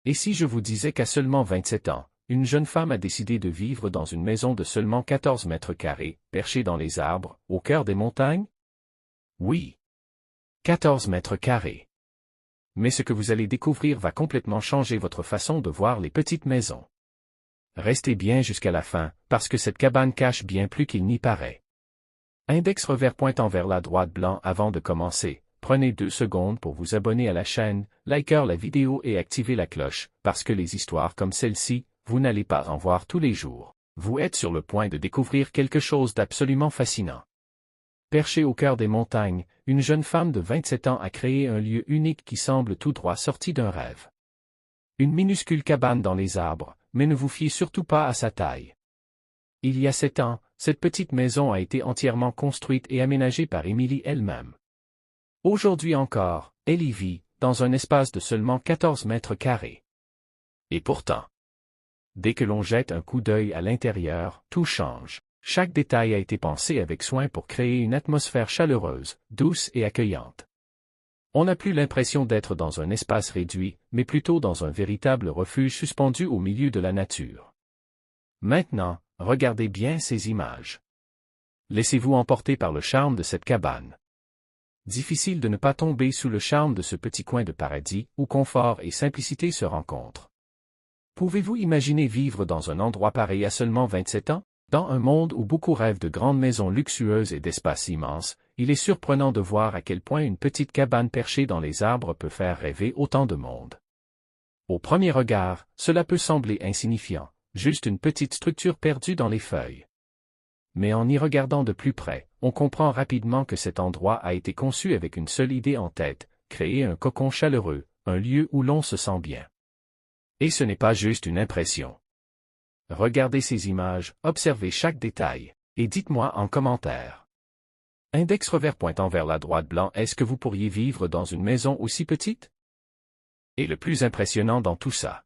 Et si je vous disais qu'à seulement 27 ans, une jeune femme a décidé de vivre dans une maison de seulement 14 mètres carrés, perchée dans les arbres, au cœur des montagnes? Oui. 14 mètres carrés. Mais ce que vous allez découvrir va complètement changer votre façon de voir les petites maisons. Restez bien jusqu'à la fin, parce que cette cabane cache bien plus qu'il n'y paraît. Index revers pointant vers la droite blanc avant de commencer. Prenez 2 secondes pour vous abonner à la chaîne, liker la vidéo et activer la cloche, parce que les histoires comme celle-ci, vous n'allez pas en voir tous les jours. Vous êtes sur le point de découvrir quelque chose d'absolument fascinant. Perchée au cœur des montagnes, une jeune femme de 27 ans a créé un lieu unique qui semble tout droit sorti d'un rêve. Une minuscule cabane dans les arbres, mais ne vous fiez surtout pas à sa taille. Il y a 7 ans, cette petite maison a été entièrement construite et aménagée par Emily elle-même. Aujourd'hui encore, elle y vit, dans un espace de seulement 14 mètres carrés. Et pourtant, dès que l'on jette un coup d'œil à l'intérieur, tout change. Chaque détail a été pensé avec soin pour créer une atmosphère chaleureuse, douce et accueillante. On n'a plus l'impression d'être dans un espace réduit, mais plutôt dans un véritable refuge suspendu au milieu de la nature. Maintenant, regardez bien ces images. Laissez-vous emporter par le charme de cette cabane. Difficile de ne pas tomber sous le charme de ce petit coin de paradis, où confort et simplicité se rencontrent. Pouvez-vous imaginer vivre dans un endroit pareil à seulement 27 ans? Dans un monde où beaucoup rêvent de grandes maisons luxueuses et d'espaces immenses, il est surprenant de voir à quel point une petite cabane perchée dans les arbres peut faire rêver autant de monde. Au premier regard, cela peut sembler insignifiant, juste une petite structure perdue dans les feuilles. Mais en y regardant de plus près, on comprend rapidement que cet endroit a été conçu avec une seule idée en tête, créer un cocon chaleureux, un lieu où l'on se sent bien. Et ce n'est pas juste une impression. Regardez ces images, observez chaque détail, et dites-moi en commentaire. Index revers pointant vers la droite blanc, est-ce que vous pourriez vivre dans une maison aussi petite? Et le plus impressionnant dans tout ça,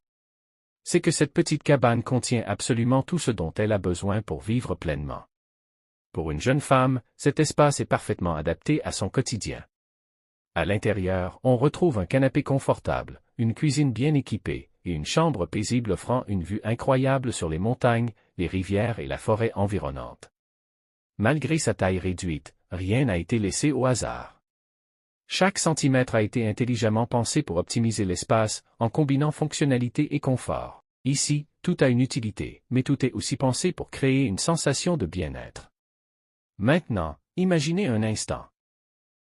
c'est que cette petite cabane contient absolument tout ce dont elle a besoin pour vivre pleinement. Pour une jeune femme, cet espace est parfaitement adapté à son quotidien. À l'intérieur, on retrouve un canapé confortable, une cuisine bien équipée, et une chambre paisible offrant une vue incroyable sur les montagnes, les rivières et la forêt environnante. Malgré sa taille réduite, rien n'a été laissé au hasard. Chaque centimètre a été intelligemment pensé pour optimiser l'espace, en combinant fonctionnalité et confort. Ici, tout a une utilité, mais tout est aussi pensé pour créer une sensation de bien-être. Maintenant, imaginez un instant.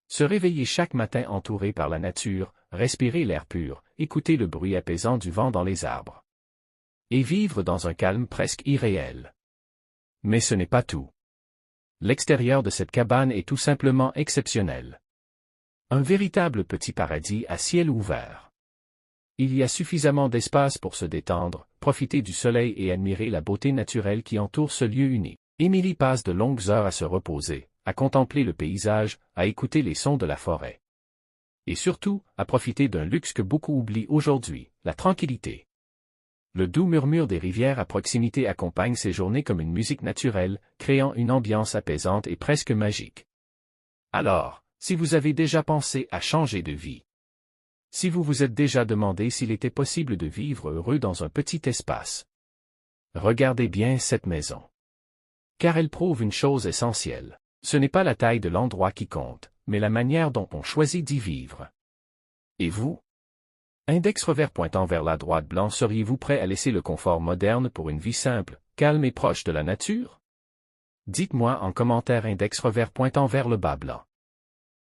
Se réveiller chaque matin entouré par la nature, respirer l'air pur, écouter le bruit apaisant du vent dans les arbres. Et vivre dans un calme presque irréel. Mais ce n'est pas tout. L'extérieur de cette cabane est tout simplement exceptionnel. Un véritable petit paradis à ciel ouvert. Il y a suffisamment d'espace pour se détendre, profiter du soleil et admirer la beauté naturelle qui entoure ce lieu unique. Emily passe de longues heures à se reposer, à contempler le paysage, à écouter les sons de la forêt. Et surtout, à profiter d'un luxe que beaucoup oublient aujourd'hui, la tranquillité. Le doux murmure des rivières à proximité accompagne ces journées comme une musique naturelle, créant une ambiance apaisante et presque magique. Alors, si vous avez déjà pensé à changer de vie, si vous vous êtes déjà demandé s'il était possible de vivre heureux dans un petit espace, regardez bien cette maison. Car elle prouve une chose essentielle. Ce n'est pas la taille de l'endroit qui compte, mais la manière dont on choisit d'y vivre. Et vous? Index revers pointant vers la droite blanc, seriez-vous prêt à laisser le confort moderne pour une vie simple, calme et proche de la nature? Dites-moi en commentaire index revers pointant vers le bas blanc.